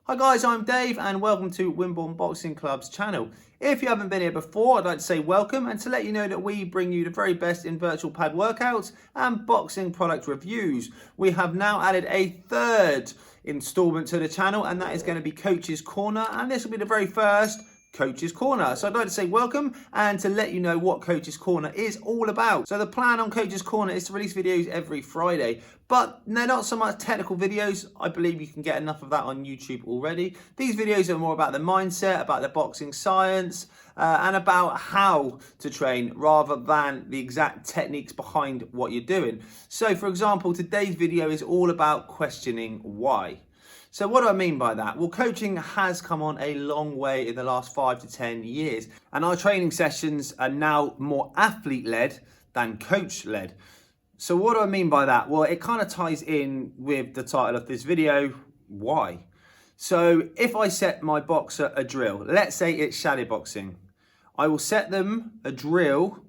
Hi guys, I'm Dave and welcome to Wimborne Boxing Club's channel. If you haven't been here before, I'd like to say welcome and to let you know that we bring you the very best in virtual pad workouts and boxing product reviews. We have now added a third installment to the channel, and that is going to be Coach's Corner, and this will be the very first Coach's Corner. So I'd like to say welcome and to let you know what Coach's Corner is all about. So the plan on Coach's Corner is to release videos every Friday, but they're not so much technical videos. I believe you can get enough of that on YouTube already. These videos are more about the mindset, about the boxing science, and about how to train rather than the exact techniques behind what you're doing. So for example, today's video is all about questioning why. So what do I mean by that? Well, coaching has come on a long way in the last 5 to 10 years, and our training sessions are now more athlete-led than coach-led. So what do I mean by that? Well, it kind of ties in with the title of this video, why? So if I set my boxer a drill, let's say it's shadow boxing, I will set them a drill,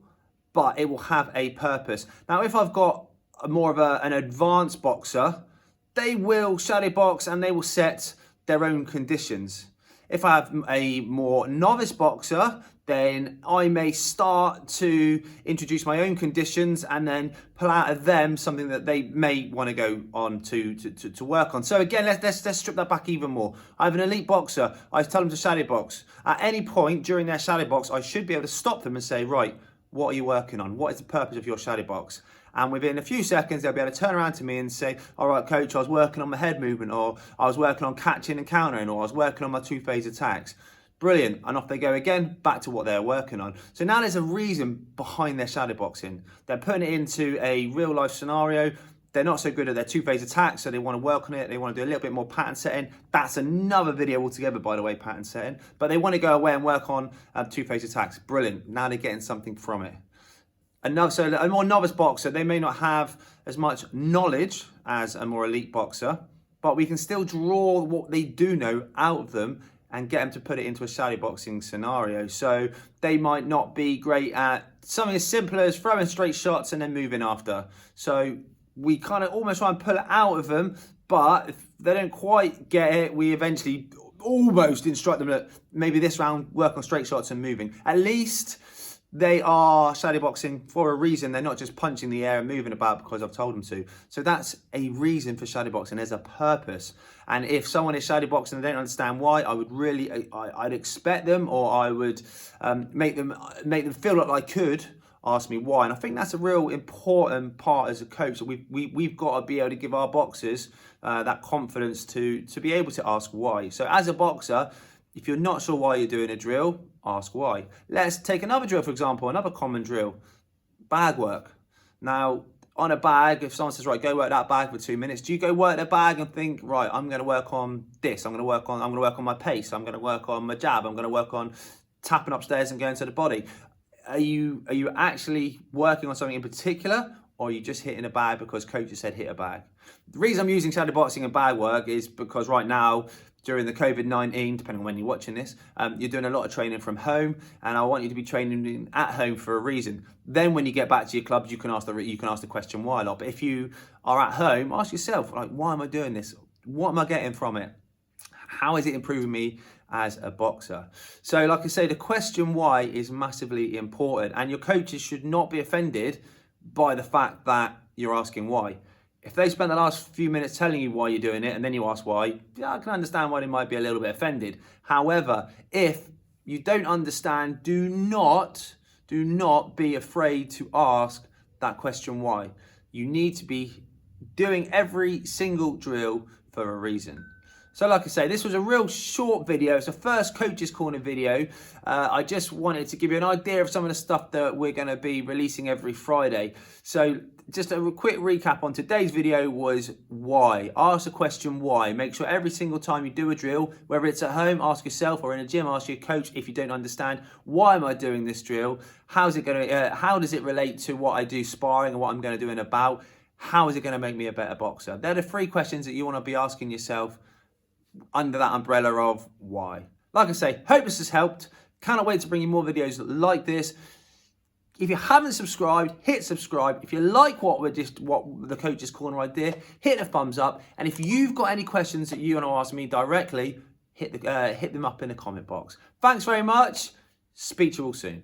but it will have a purpose. Now, if I've got more of an advanced boxer, they will shadow box and they will set their own conditions. If I have a more novice boxer, then I may start to introduce my own conditions and then pull out of them something that they may want to go on to work on. So again, let's strip that back even more. I have an elite boxer. I tell them to shadow box. At any point during their shadow box, I should be able to stop them and say, right, what are you working on? What is the purpose of your shadow box? And within a few seconds, they'll be able to turn around to me and say, all right, coach, I was working on my head movement, or I was working on catching and countering, or I was working on my two-phase attacks. Brilliant. And off they go again, back to what they're working on. So now there's a reason behind their shadow boxing. They're putting it into a real life scenario. They're not so good at their two-phase attacks, so they want to work on it. They want to do a little bit more pattern setting. That's another video altogether, by the way, pattern setting. But they want to go away and work on two-phase attacks. Brilliant. Now they're getting something from it. So a more novice boxer, they may not have as much knowledge as a more elite boxer, but we can still draw what they do know out of them and get them to put it into a shadow boxing scenario. So they might not be great at something as simple as throwing straight shots and then moving after. So we kind of almost try and pull it out of them, but if they don't quite get it, we eventually almost instruct them that maybe this round work on straight shots and moving. At least they are shadow boxing for a reason. They're not just punching the air and moving about because I've told them to. So that's a reason for shadow boxing. There's a purpose. And if someone is shadow boxing and they don't understand why, I'd expect them, or I would make them feel like they could ask me why. And I think that's a real important part as a coach. We've got to be able to give our boxers that confidence to be able to ask why. So as a boxer, if you're not sure why you're doing a drill, ask why. Let's take another drill, for example, another common drill, bag work. Now, on a bag, if someone says, right, go work that bag for 2 minutes, do you go work the bag and think, right, I'm going to work on this, I'm going to work on my pace, I'm going to work on my jab, I'm going to work on tapping upstairs and going to the body? Are you actually working on something in particular, or are you just hitting a bag because coach has said hit a bag? The reason I'm using shadow boxing and bag work is because right now, during the COVID-19, depending on when you're watching this, you're doing a lot of training from home, and I want you to be training at home for a reason. Then when you get back to your clubs, you can ask the question why a lot. But if you are at home, ask yourself, like, why am I doing this? What am I getting from it? How is it improving me as a boxer? So like I say, the question why is massively important, and your coaches should not be offended by the fact that you're asking why. If they spend the last few minutes telling you why you're doing it and then you ask why, yeah, I can understand why they might be a little bit offended. However, if you don't understand, do not be afraid to ask that question why. You need to be doing every single drill for a reason. So like I say, this was a real short video. It's the first Coach's Corner video. I just wanted to give you an idea of some of the stuff that we're going to be releasing every Friday. So just a quick recap on today's video was why. Ask the question why. Make sure every single time you do a drill, whether it's at home, ask yourself, or in a gym, ask your coach if you don't understand, why am I doing this drill? How does it relate to what I do sparring and what I'm going to do in a bout? How is it going to make me a better boxer? They're the 3 questions that you want to be asking yourself under that umbrella of why. Like I say, hope this has helped. Cannot wait to bring you more videos like this. If you haven't subscribed, hit subscribe. If you like what the Coach's Corner idea, hit the thumbs up. And if you've got any questions that you want to ask me directly, hit them up in the comment box. Thanks very much. Speak to you all soon.